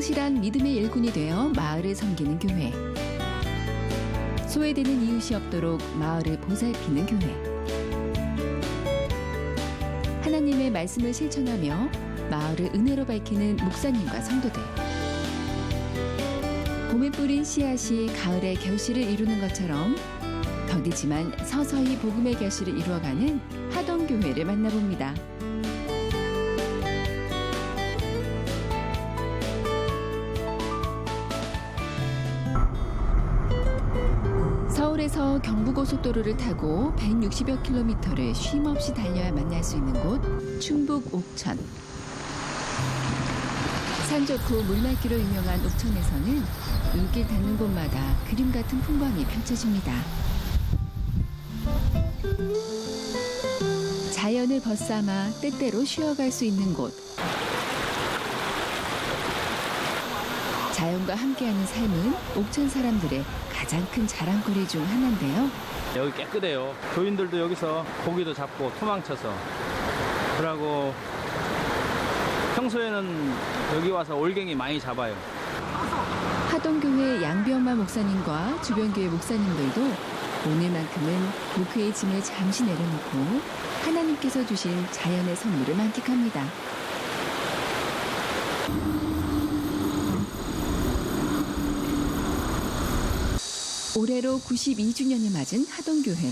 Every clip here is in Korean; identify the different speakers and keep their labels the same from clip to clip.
Speaker 1: 성실한 믿음의 일꾼이 되어 마을을 섬기는 교회. 소외되는 이웃이 없도록 마을을 보살피는 교회. 하나님의 말씀을 실천하며 마을을 은혜로 밝히는 목사님과 성도들. 봄에 뿌린 씨앗이 가을의 결실을 이루는 것처럼 더디지만 서서히 복음의 결실을 이루어가는 하동교회를 만나봅니다. 서울에서 경부고속도로를 타고 160여 킬로미터를 쉼없이 달려야 만날 수 있는 곳 충북 옥천. 산 좋고 물맑기로 유명한 옥천에서는 눈길 닿는 곳마다 그림 같은 풍광이 펼쳐집니다. 자연을 벗삼아 때때로 쉬어갈 수 있는 곳. 자연과 함께하는 삶은 옥천 사람들의 가장 큰 자랑거리 중 하나인데요.
Speaker 2: 여기 깨끗해요. 교인들도 여기서 고기도 잡고 토망쳐서 그러고 평소에는 여기 와서 올갱이 많이 잡아요.
Speaker 1: 하동교회 양병만 목사님과 주변교회 목사님들도 오늘만큼은 목회의 짐을 잠시 내려놓고 하나님께서 주신 자연의 선물을 만끽합니다. 올해로 92주년을 맞은 하동교회.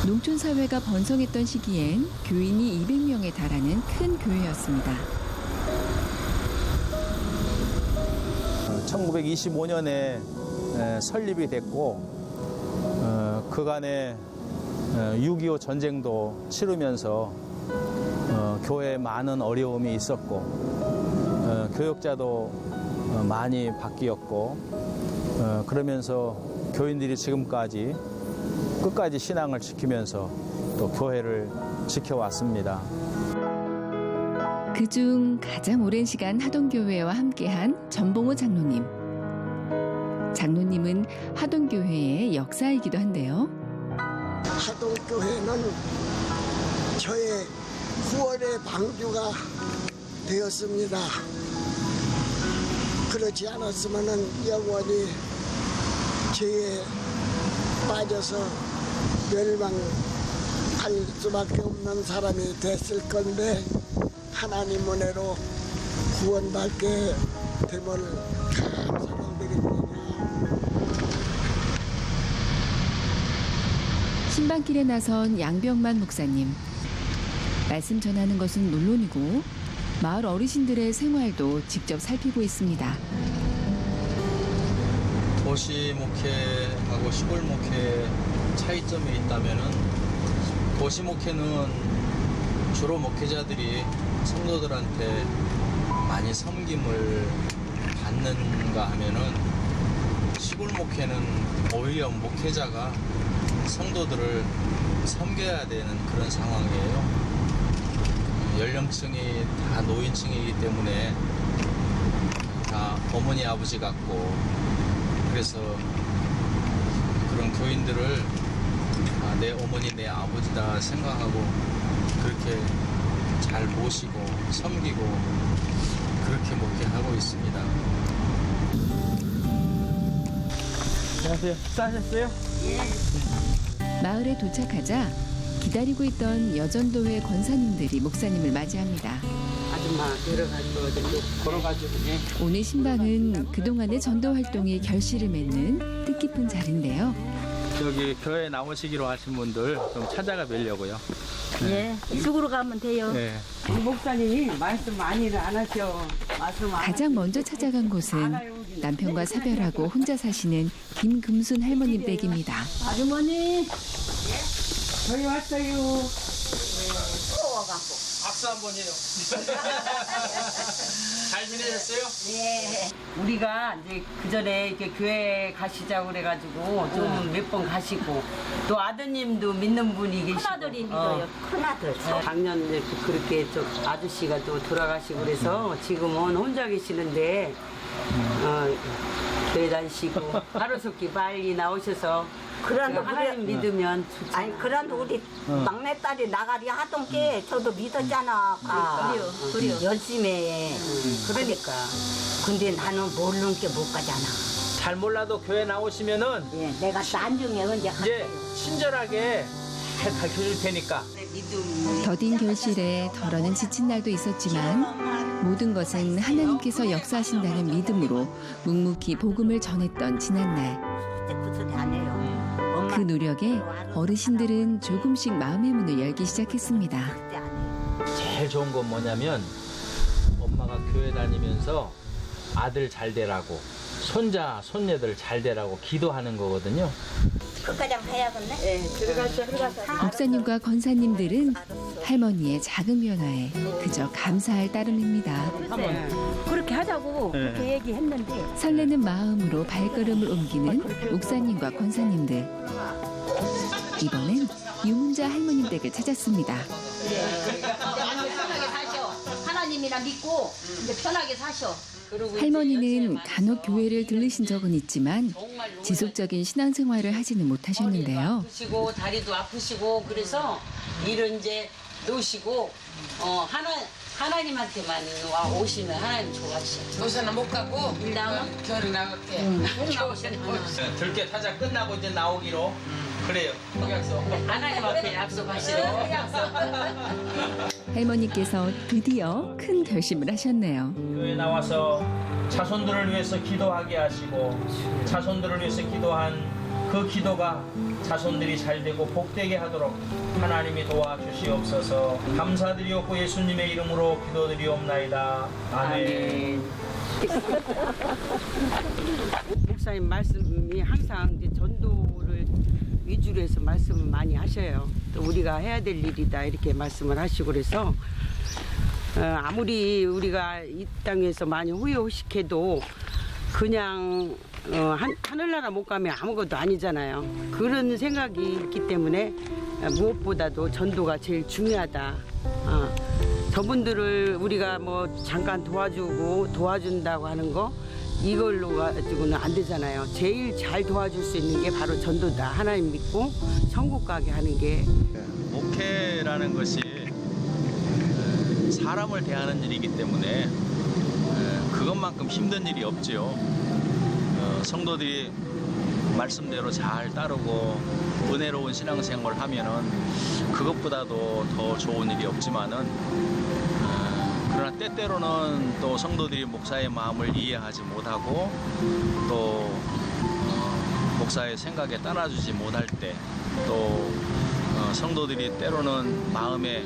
Speaker 1: 농촌사회가 번성했던 시기엔 교인이 200명에 달하는 큰 교회였습니다.
Speaker 2: 1925년에 설립이 됐고 그간에 6.25 전쟁도 치르면서 교회에 많은 어려움이 있었고 교역자도 많이 바뀌었고 그러면서 교인들이 지금까지 끝까지 신앙을 지키면서 또 교회를 지켜왔습니다.
Speaker 1: 그중 가장 오랜 시간 하동교회와 함께한 전봉호 장로님. 장로님은 하동교회의 역사이기도 한데요.
Speaker 3: 하동교회는 저의 9월의 방주가 되었습니다. 그렇지 않았으면 영원히 죄에 빠져서 멸망할 수밖에 없는 사람이 됐을 건데 하나님 은혜로 구원받게 됨을 감사드립니다.
Speaker 1: 신방길에 나선 양병만 목사님. 말씀 전하는 것은 물론이고 마을 어르신들의 생활도 직접 살피고 있습니다.
Speaker 4: 도시 목회하고 시골 목회 차이점이 있다면은 도시 목회는 주로 목회자들이 성도들한테 많이 섬김을 받는가 하면은 시골 목회는 오히려 목회자가 성도들을 섬겨야 되는 그런 상황이에요. 연령층이 다 노인층이기 때문에 다 어머니 아버지 같고 그래서 그런 교인들을 내 어머니 내 아버지다 생각하고 그렇게 잘 모시고 섬기고 그렇게 목회하고 있습니다.
Speaker 2: 안녕하세요. 식사하셨어요?
Speaker 1: 마을에 도착하자 기다리고 있던 여전도회 권사님들이 목사님을 맞이합니다.
Speaker 5: 아줌마 내려가지고 걸어가지고
Speaker 1: 오늘 신방은 그동안의 전도 활동이 결실을 맺는 뜻깊은 자리인데요.
Speaker 2: 여기 교회 나오시기로 하신 분들 좀 찾아가 뵈려고요.
Speaker 6: 예, 이쪽으로 가면 돼요.
Speaker 2: 네.
Speaker 5: 목사님이 말씀 많이는 안 하셔. 말씀 안
Speaker 1: 가장 먼저 찾아간 곳은 남편과 사별하고 혼자 사시는 김금순 할머님 댁입니다.
Speaker 6: 아주머니.
Speaker 5: 저희 왔어요.
Speaker 2: 박수 한번 해요. 잘 지내셨어요?
Speaker 5: 네. 우리가 이제 그 전에 이렇게 교회 가시자고 그래가지고 좀 몇 번 가시고 또 아드님도 믿는 분이 계시고
Speaker 6: 큰아들이 믿어요. 큰아들.
Speaker 5: 작년에 그렇게 좀 아저씨가 또 돌아가시고 그래서 지금은 혼자 계시는데 교회 다니시고 하루속히 빨리 나오셔서
Speaker 6: 그런데
Speaker 5: 하나님
Speaker 6: 우리
Speaker 5: 믿으면 좋지.
Speaker 6: 아니 그런데 우리 막내딸이 나가리 하던 게 저도 믿었잖아. 그래요. 열심히 해. 그러니까. 근데 나는 모르는 게 못 가잖아.
Speaker 2: 잘 몰라도 교회 나오시면은
Speaker 6: 예, 내가 나중에 언제
Speaker 2: 이제 친절하게 잘 가르쳐줄 테니까.
Speaker 1: 더딘 결실에 덜어는 지친 날도 있었지만 모든 것은 하나님께서 역사하신다는 믿음으로 묵묵히 복음을 전했던 지난날.
Speaker 6: 그 소리 안 해요. 엄마
Speaker 1: 그 노력에 어르신들은 조금씩 마음의 문을 열기 시작했습니다.
Speaker 6: 그때 안 해요.
Speaker 2: 제일 좋은 건 뭐냐면 엄마가 교회 다니면서 아들 잘 되라고 손자 손녀들 잘 되라고 기도하는 거거든요.
Speaker 6: 끝까지 한번 해야겠네.
Speaker 5: 예, 들어가서.
Speaker 1: 목사님과 권사님들은 할머니의 작은 변화에 그저 감사할 따름입니다.
Speaker 6: 그렇게 하자고 그렇게 얘기했는데
Speaker 1: 설레는 마음으로 발걸음을 옮기는 목사님과 권사님들. 이번엔 유문자 할머님 댁을 찾았습니다.
Speaker 6: 편하게 사셔. 하나님이나 믿고 이제 편하게 사셔.
Speaker 1: 할머니는 간혹 교회를 들르신 적은 있지만 지속적인 신앙생활을 하지는 못하셨는데요.
Speaker 5: 아프시고 다리도 아프시고 그래서 일은 이제 놓으시고 하나님한테만 와 오시면 하나님 좋아하시죠.
Speaker 7: 요새는 못 가고
Speaker 5: 일당은
Speaker 7: 결이 나갈게.
Speaker 2: 들깨 타자 끝나고 이제 나오기로 그래요. 약속.
Speaker 5: 하나님 앞에 약속하시고.
Speaker 1: 할머니께서 드디어 큰 결심을 하셨네요.
Speaker 2: 교회 나와서 자손들을 위해서 기도하게 하시고 자손들을 위해서 기도한 그 기도가 자손들이 잘 되고 복되게 하도록 하나님이 도와주시옵소서. 감사드리옵고 예수님의 이름으로 기도드리옵나이다. 아멘.
Speaker 8: 목사님 말씀이 항상 이제 전도를 위주로 해서 말씀을 많이 하셔요. 또 우리가 해야 될 일이다 이렇게 말씀을 하시고 그래서 아무리 우리가 이 땅에서 많이 후회호식해도 그냥 하늘나라 못 가면 아무것도 아니잖아요. 그런 생각이 있기 때문에 무엇보다도 전도가 제일 중요하다. 저분들을 우리가 뭐 잠깐 도와준다고 하는 거 이걸로 가지고는 안 되잖아요. 제일 잘 도와줄 수 있는 게 바로 전도다. 하나님 믿고 천국 가게 하는 게.
Speaker 4: 목회라는 것이 사람을 대하는 일이기 때문에 그것만큼 힘든 일이 없지요. 성도들이 말씀대로 잘 따르고 은혜로운 신앙생활을 하면은 그것보다도 더 좋은 일이 없지만은 그러나 때때로는 또 성도들이 목사의 마음을 이해하지 못하고 또 목사의 생각에 따라주지 못할 때 또 성도들이 때로는 마음에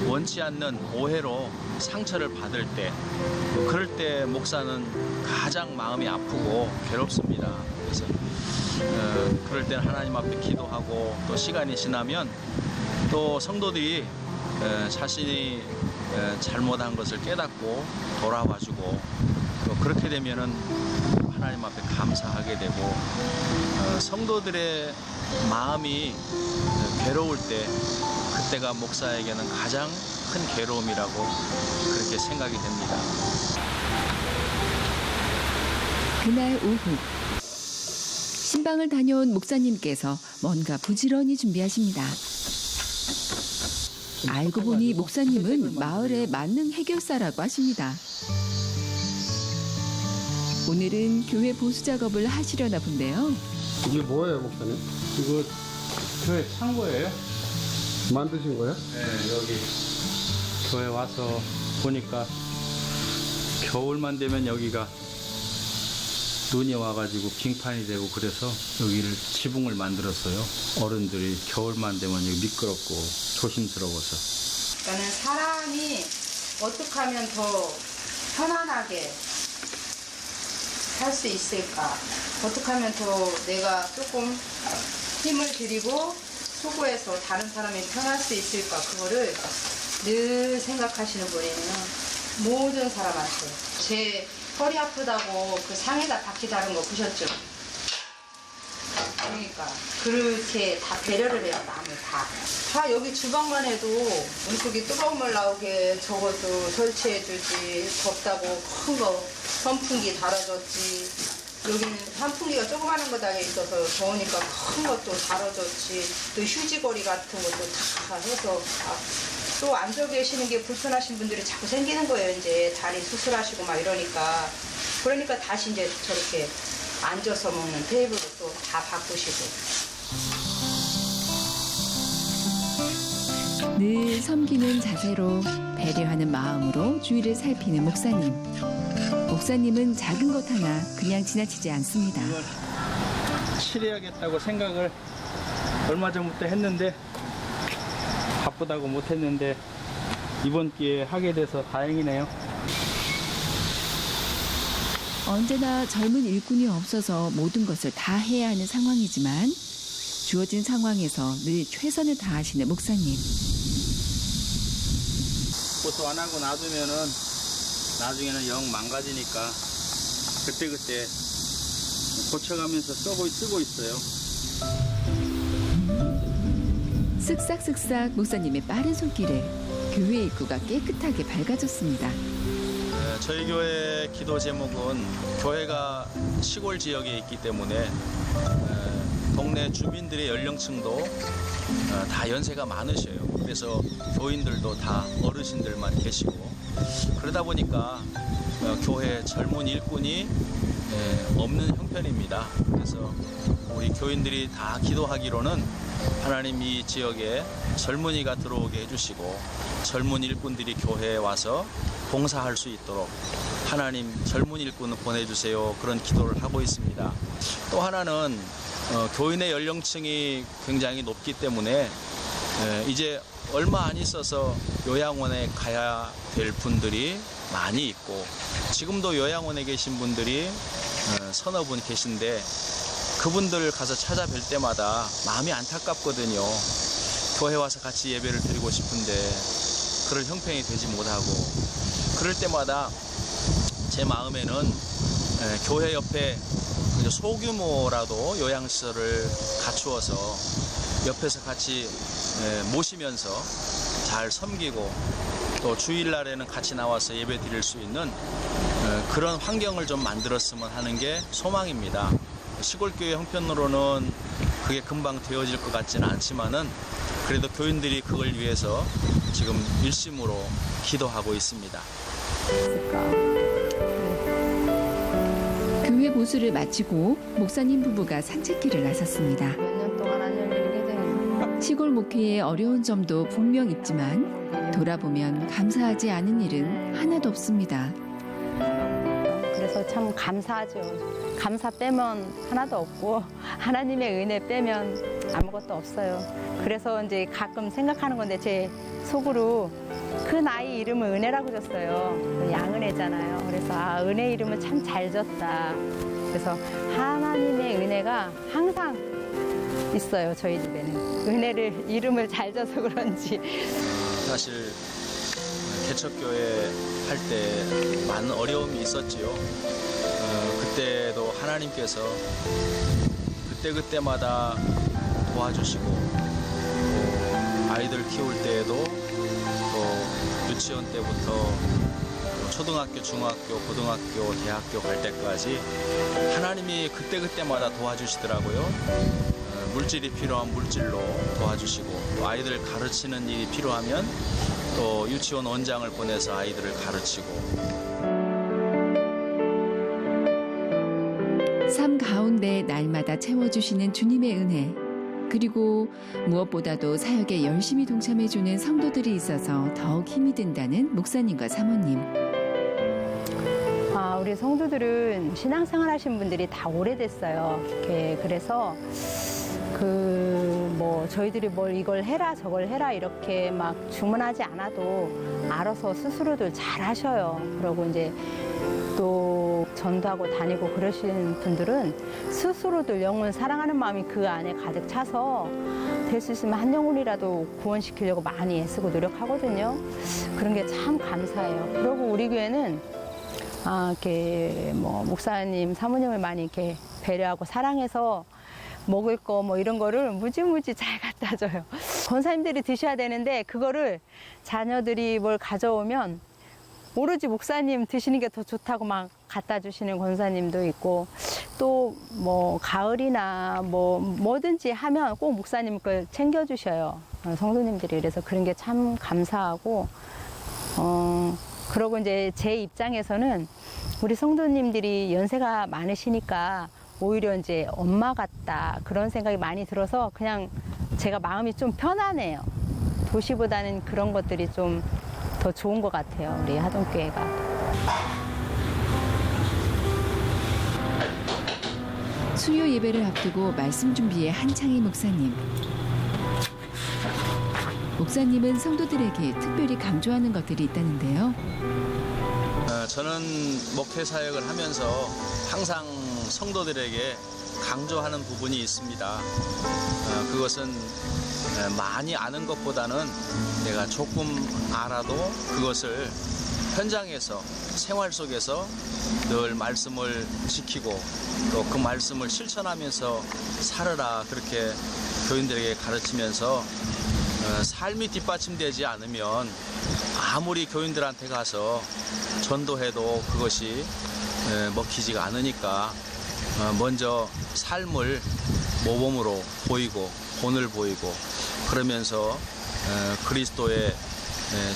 Speaker 4: 원치 않는 오해로 상처를 받을 때 그럴 때 목사는 가장 마음이 아프고 괴롭습니다. 그래서 그럴 때는 하나님 앞에 기도하고 또 시간이 지나면 또 성도들이 자신이 잘못한 것을 깨닫고 돌아와주고 또 그렇게 되면은 하나님 앞에 감사하게 되고 성도들의 마음이 괴로울 때 그때가 목사에게는 가장 큰 괴로움이라고 그렇게 생각이 됩니다.
Speaker 1: 그날 오후 신방을 다녀온 목사님께서 뭔가 부지런히 준비하십니다. 알고 보니 목사님은 마을의 만능 해결사라고 하십니다. 오늘은 교회 보수 작업을 하시려나 본데요.
Speaker 9: 이게 뭐예요, 목사님?
Speaker 2: 이거 교회 창고예요?
Speaker 9: 만드신 거예요?
Speaker 2: 네, 여기 교회 와서 보니까 겨울만 되면 여기가 눈이 와가지고 빙판이 되고 그래서 여기를 지붕을 만들었어요. 어른들이 겨울만 되면 여기 미끄럽고 조심스러워서.
Speaker 10: 그러니까는 사람이 어떻게 하면 더 편안하게 살 수 있을까? 어떻게 하면 더 내가 조금 힘을 들이고 수고해서 다른 사람이 편할 수 있을까? 그거를 늘 생각하시는 분이에요. 모든 사람한테. 제 허리 아프다고 그 상에다 바퀴 달은 거 보셨죠? 그러니까 그렇게 다 배려를 해요. 남을 다 여기 주방만 해도 음식이 뜨거운 물 나오게 저것도 설치해주지. 덥다고 큰 거 선풍기 달아줬지. 여기는 환풍기가 조그마한 거 달려 있어서 더우니까 큰 것도 다뤄졌지. 또 휴지거리 같은 것도 다 해서 또 앉아 계시는 게 불편하신 분들이 자꾸 생기는 거예요. 이제 다리 수술하시고 막 이러니까. 그러니까 다시 이제 저렇게 앉아서 먹는 테이블을 또 다 바꾸시고.
Speaker 1: 늘 섬기는 자세로 배려하는 마음으로 주위를 살피는 목사님. 목사님은 작은 것 하나 그냥 지나치지 않습니다.
Speaker 4: 이걸 치료하겠다고 생각을 얼마 전부터 했는데 바쁘다고 못했는데 이번 기회에 하게 돼서 다행이네요.
Speaker 1: 언제나 젊은 일꾼이 없어서 모든 것을 다 해야 하는 상황이지만 주어진 상황에서 늘 최선을 다하시는 목사님.
Speaker 4: 고소 안 하고 놔두면은 나중에는 영 망가지니까 그때그때 고쳐가면서 쓰고 있어요.
Speaker 1: 쓱싹쓱싹 목사님의 빠른 손길에 교회 입구가 깨끗하게 밝아졌습니다.
Speaker 4: 저희 교회 기도 제목은 교회가 시골 지역에 있기 때문에 동네 주민들의 연령층도 다 연세가 많으셔요. 그래서 교인들도 다 어르신들만 계시고 그러다 보니까 교회 젊은 일꾼이 없는 형편입니다. 그래서 우리 교인들이 다 기도하기로는 하나님 이 지역에 젊은이가 들어오게 해주시고 젊은 일꾼들이 교회에 와서 봉사할 수 있도록 하나님 젊은 일꾼을 보내주세요. 그런 기도를 하고 있습니다. 또 하나는 교인의 연령층이 굉장히 높기 때문에 이제 얼마 안 있어서 요양원에 가야 될 분들이 많이 있고 지금도 요양원에 계신 분들이 서너 분 계신데 그분들 가서 찾아뵐 때마다 마음이 안타깝거든요. 교회 와서 같이 예배를 드리고 싶은데 그럴 형편이 되지 못하고 그럴 때마다 제 마음에는 교회 옆에 소규모라도 요양시설을 갖추어서 옆에서 같이 모시면서 잘 섬기고 또 주일날에는 같이 나와서 예배 드릴 수 있는 그런 환경을 좀 만들었으면 하는 게 소망입니다. 시골교회 형편으로는 그게 금방 되어질 것 같지는 않지만은 그래도 교인들이 그걸 위해서 지금 일심으로 기도하고 있습니다.
Speaker 1: 교회 보수를 마치고 목사님 부부가 산책길을 나섰습니다.
Speaker 10: 몇 년 동안 안 열리게
Speaker 1: 시골 목회의 어려운 점도 분명 있지만 돌아보면 감사하지 않은 일은 하나도 없습니다.
Speaker 7: 그래서 참 감사하죠. 감사 빼면 하나도 없고 하나님의 은혜 빼면 아무것도 없어요. 그래서 이제 가끔 생각하는 건데 제 속으로 그 나이 이름을 은혜라고 줬어요. 양은혜잖아요. 그래서 은혜 이름은 참 잘 졌다. 그래서 하나님의 은혜가 항상 있어요. 저희 집에는 이름을 잘 져서 그런지.
Speaker 4: 사실 개척교회 할 때 많은 어려움이 있었지요. 그때도 하나님께서 그때마다 도와주시고 또 아이들 키울 때에도 또 유치원 때부터 초등학교, 중학교, 고등학교, 대학교 갈 때까지 하나님이 그때마다 도와주시더라고요. 물질이 필요한 물질로 도와주시고 또 아이들 가르치는 일이 필요하면 또 유치원 원장을 보내서 아이들을 가르치고
Speaker 1: 삶 가운데 날마다 채워주시는 주님의 은혜 그리고 무엇보다도 사역에 열심히 동참해주는 성도들이 있어서 더욱 힘이 된다는 목사님과 사모님.
Speaker 7: 우리 성도들은 신앙생활 하신 분들이 다 오래됐어요. 그래서 저희들이 이걸 해라 저걸 해라 이렇게 막 주문하지 않아도 알아서 스스로들 잘 하셔요. 그리고 이제 또 전도하고 다니고 그러신 분들은 스스로들 영혼 사랑하는 마음이 그 안에 가득 차서 될 수 있으면 한 영혼이라도 구원시키려고 많이 애쓰고 노력하거든요. 그런 게 참 감사해요. 그리고 우리 교회는 이렇게 목사님, 사모님을 많이 이렇게 배려하고 사랑해서 먹을 거 이런 거를 무지무지 잘 갖다 줘요. 권사님들이 드셔야 되는데 그거를 자녀들이 뭘 가져오면 오로지 목사님 드시는 게 더 좋다고 막 갖다 주시는 권사님도 있고 또 뭐 가을이나 뭐 뭐든지 하면 꼭 목사님 걸 챙겨주셔요. 성도님들이. 그래서 그런 게 참 감사하고, 그러고 이제 제 입장에서는 우리 성도님들이 연세가 많으시니까 오히려 이제 엄마 같다 그런 생각이 많이 들어서 그냥 제가 마음이 좀 편안해요. 도시보다는 그런 것들이 좀 더 좋은 것 같아요. 우리 하동교회가.
Speaker 1: 수요 예배를 앞두고 말씀 준비에 한창의 목사님. 목사님은 성도들에게 특별히 강조하는 것들이 있다는데요.
Speaker 4: 저는 목회 사역을 하면서 항상 성도들에게 강조하는 부분이 있습니다. 그것은 많이 아는 것보다는 내가 조금 알아도 그것을 현장에서 생활 속에서 늘 말씀을 지키고 또 그 말씀을 실천하면서 살아라 그렇게 교인들에게 가르치면서 삶이 뒷받침되지 않으면 아무리 교인들한테 가서 전도해도 그것이 먹히지가 않으니까 먼저 삶을 모범으로 보이고 본을 보이고 그러면서 그리스도의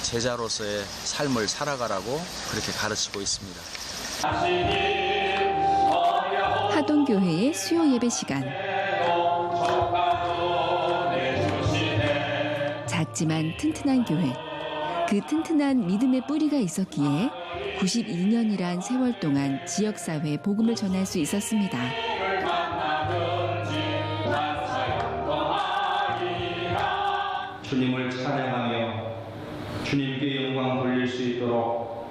Speaker 4: 제자로서의 삶을 살아가라고 그렇게 가르치고 있습니다.
Speaker 1: 하동교회의 수요 예배 시간. 작지만 튼튼한 교회. 그 튼튼한 믿음의 뿌리가 있었기에 92년이란 세월 동안 지역사회에 복음을 전할 수 있었습니다.
Speaker 11: 주님을 찬양하며 주님께 영광 돌릴 수 있도록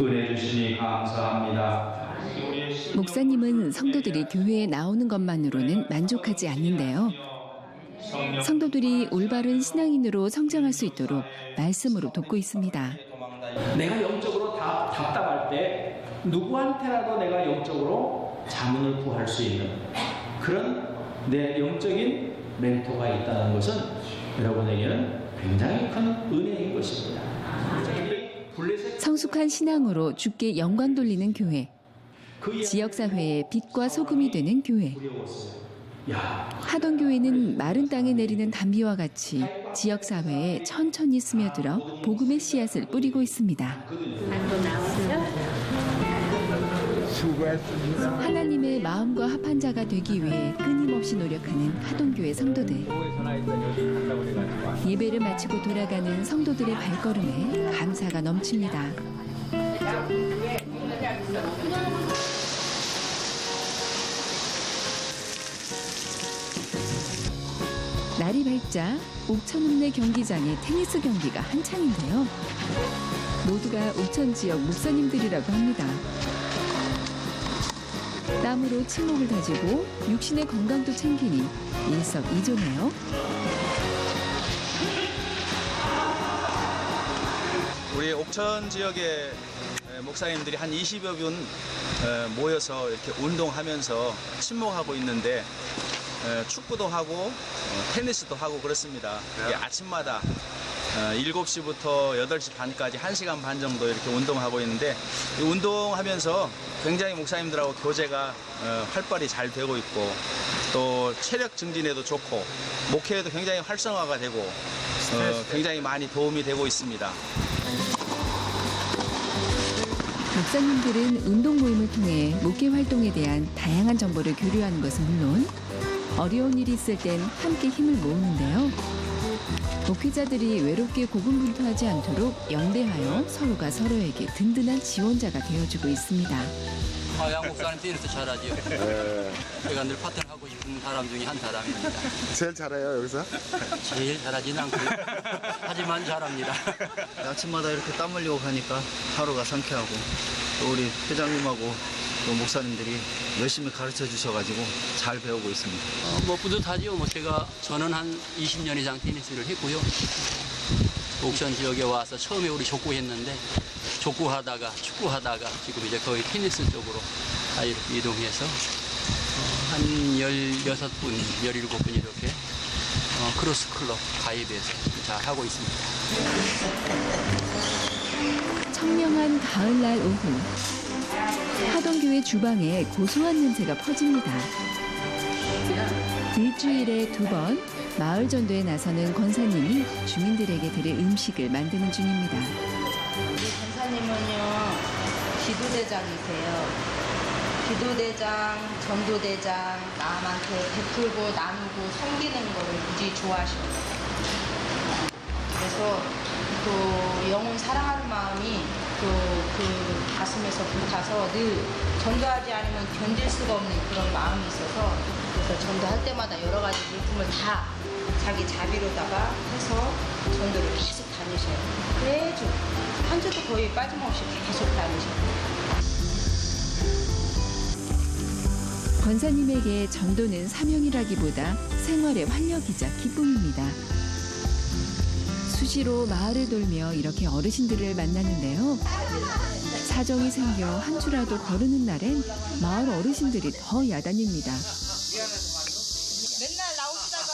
Speaker 11: 은혜 주시니 감사합니다.
Speaker 1: 목사님은 성도들이 교회에 나오는 것만으로는 만족하지 않는데요. 성도들이 올바른 신앙인으로 성장할 수 있도록 말씀으로 돕고 있습니다.
Speaker 12: 내가 영적으로 답답할 때 누구한테라도 내가 영적으로 자문을 구할 수 있는 그런 내 영적인 멘토가 있다는 것은 여러분에게는 굉장히 큰 은혜인 것입니다.
Speaker 1: 성숙한 신앙으로 주께 영광 돌리는 교회. 지역사회의 빛과 소금이 되는 교회. 하동교회는 마른 땅에 내리는 단비와 같이 지역사회에 천천히 스며들어 복음의 씨앗을 뿌리고 있습니다. 하나님의 마음과 합한 자가 되기 위해 끊임없이 노력하는 하동교회 성도들. 예배를 마치고 돌아가는 성도들의 발걸음에 감사가 넘칩니다. 날이 밝자 옥천읍내 경기장의 테니스 경기가 한창인데요. 모두가 옥천 지역 목사님들이라고 합니다. 땀으로 친목을 다지고 육신의 건강도 챙기니 일석이조네요.
Speaker 4: 우리 옥천 지역의 목사님들이 한 20여 분 모여서 이렇게 운동하면서 친목하고 있는데 축구도 하고 테니스도 하고 그렇습니다. 아침마다 7시부터 8시 반까지 1시간 반 정도 이렇게 운동하고 있는데 이 운동하면서 굉장히 목사님들하고 교제가 활발히 잘 되고 있고 또 체력 증진에도 좋고 목회에도 굉장히 활성화가 되고 굉장히 많이 도움이 되고 있습니다.
Speaker 1: 목사님들은 운동 모임을 통해 목회 활동에 대한 다양한 정보를 교류하는 것은 물론 어려운 일이 있을 땐 함께 힘을 모으는데요. 목회자들이 외롭게 고군분투하지 않도록 연대하여 서로가 서로에게 든든한 지원자가 되어주고 있습니다.
Speaker 13: 양 목사님 테니스 잘하지요. 네. 제가 늘 파트너하고 싶은 사람 중에 한 사람입니다.
Speaker 9: 제일 잘해요 여기서?
Speaker 13: 제일 잘하지는 않고요. 하지만 잘합니다.
Speaker 14: 아침마다 이렇게 땀 흘리고 가니까 하루가 상쾌하고 또 우리 회장님하고 또 목사님들이 열심히 가르쳐 주셔가지고 잘 배우고 있습니다.
Speaker 13: 뭐 뿌듯하지요. 저는 한 20년 이상 테니스를 했고요. 옥천 지역에 와서 처음에 우리 족구했는데 족구하다가 축구하다가 지금 이제 거의 테니스 쪽으로 다 이렇게 이동해서 한 16분, 17분 이렇게 크로스 클럽 가입해서 잘 하고 있습니다.
Speaker 1: 청명한 가을날 오후 하동교회 주방에 고소한 냄새가 퍼집니다. 일주일에 2번 마을 전도에 나서는 권사님이 주민들에게 드릴 음식을 만드는 중입니다.
Speaker 10: 우리 권사님은요, 기도대장이세요. 기도대장, 전도대장, 남한테 베풀고 나누고 섬기는 거를 무지 좋아하셔요. 그래서 또 영혼 사랑하는 마음이 또 그 가슴에서 불타서 늘 전도하지 않으면 견딜 수가 없는 그런 마음이 있어서 그래서 전도할 때마다 여러 가지 물품을 다 자기 자비로다가 해서 전도를 계속 다니셔요. 매주 한 주도 거의 빠짐없이 계속 다니셔요.
Speaker 1: 권사님에게 전도는 사명이라기보다 생활의 활력이자 기쁨입니다. 수시로 마을을 돌며 이렇게 어르신들을 만나는데요. 사정이 생겨 한 주라도 거르는 날엔 마을 어르신들이 더 야단입니다.
Speaker 10: 맨날 나오시다가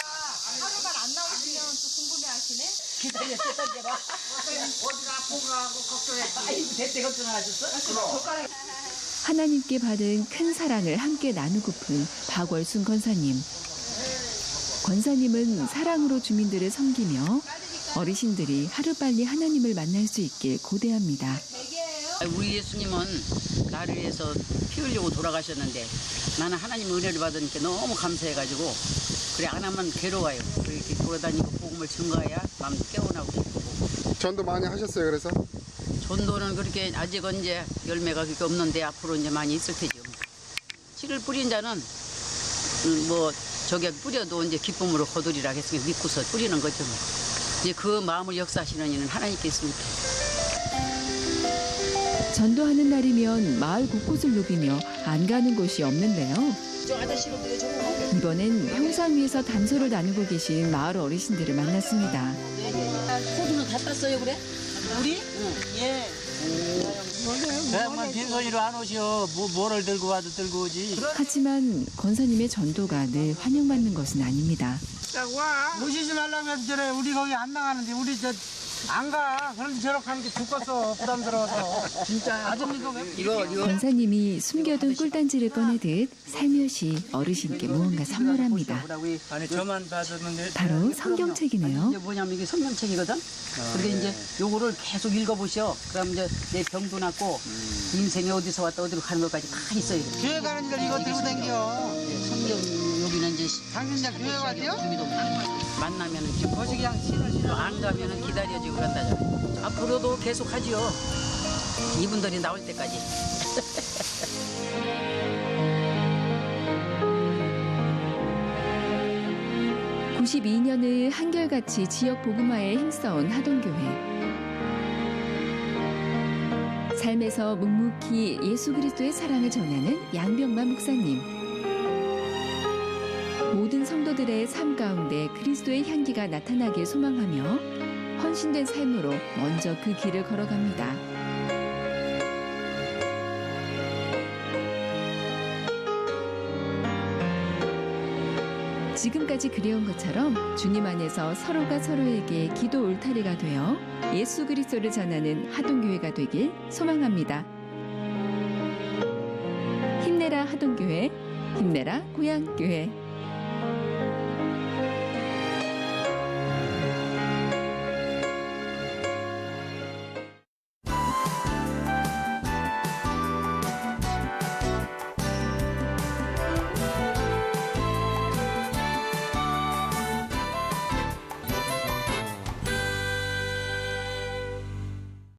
Speaker 10: 하루만 안 나오시면 또 궁금해하시네.
Speaker 5: 기다려. 어디가 아픈가 하고 걱정해. 아이고 대체 걱정하셨어?
Speaker 1: 하나님께 받은 큰 사랑을 함께 나누고픈 박월순 권사님. 권사님은 사랑으로 주민들을 섬기며 어르신들이 하루빨리 하나님을 만날 수 있길 고대합니다.
Speaker 15: 우리 예수님은 나를 위해서 피 흘리고 돌아가셨는데 나는 하나님 은혜를 받으니까 너무 감사해가지고 그래 안 하면 괴로워요. 이렇게 돌아다니고 복음을 증거해야 마음도 깨어나고 싶고.
Speaker 9: 전도 많이 하셨어요, 그래서?
Speaker 15: 전도는 그렇게 아직은 이제 열매가 그렇게 없는데 앞으로 이제 많이 있을 테죠. 씨를 뿌린 자는 뭐 저게 뿌려도 이제 기쁨으로 거두리라 했으니까 믿고서 뿌리는 거죠. 뭐. 이제 그 마음을 역사하시는 이는 하나님께 있습니다.
Speaker 1: 전도하는 날이면 마을 곳곳을 누비며 안 가는 곳이 없는데요. 이번엔 평상 위에서 단소를 나누고 계신 마을 어르신들을 만났습니다.
Speaker 15: 호두는 다 땄어요, 그래?
Speaker 5: 우리? 예.
Speaker 12: 그냥 빈손으로 안 오시오. 뭐를 들고 와도 들고 오지.
Speaker 1: 하지만 권사님의 전도가 늘 환영받는 것은 아닙니다.
Speaker 16: 오시지 말라고 해서 저래. 우리 거기 안 나가는데 우리 안 가. 그런데 저렇게 하는 게 죽겠어. 부담스러워서. 진짜. 아줌마도 이거.
Speaker 1: 권사님이 숨겨둔 꿀단지를 꺼내듯 살며시 어르신께 무언가 선물합니다.
Speaker 12: 아니 저만 받았는데.
Speaker 1: 바로 성경책이네요.
Speaker 15: 이게 뭐냐면 이게 성경책이거든. 근데 이제 요거를 계속 읽어보셔. 그럼 이제 내 병도 낫고 인생이 어디서 왔다 어디로 가는 것까지 다 있어요.
Speaker 16: 교회 가는 길 이거 들고 다녀.
Speaker 15: 성경 여기는 이제
Speaker 16: 당신 자 교회 가세요?
Speaker 15: 만나면은 지금 거시 그냥 싫어 안 가면은 기다려지고 그런다잖아요. 앞으로도 계속 하지요. 이분들이 나올 때까지.
Speaker 1: 92년을 한결같이 지역 복음화에 힘써온 하동교회. 삶에서 묵묵히 예수 그리스도의 사랑을 전하는 양병만 목사님. 모든 성도들의 삶 가운데 그리스도의 향기가 나타나길 소망하며 헌신된 삶으로 먼저 그 길을 걸어갑니다. 지금까지 그래온 것처럼 주님 안에서 서로가 서로에게 기도 울타리가 되어 예수 그리스도를 전하는 하동교회가 되길 소망합니다. 힘내라 하동교회, 힘내라 고향교회.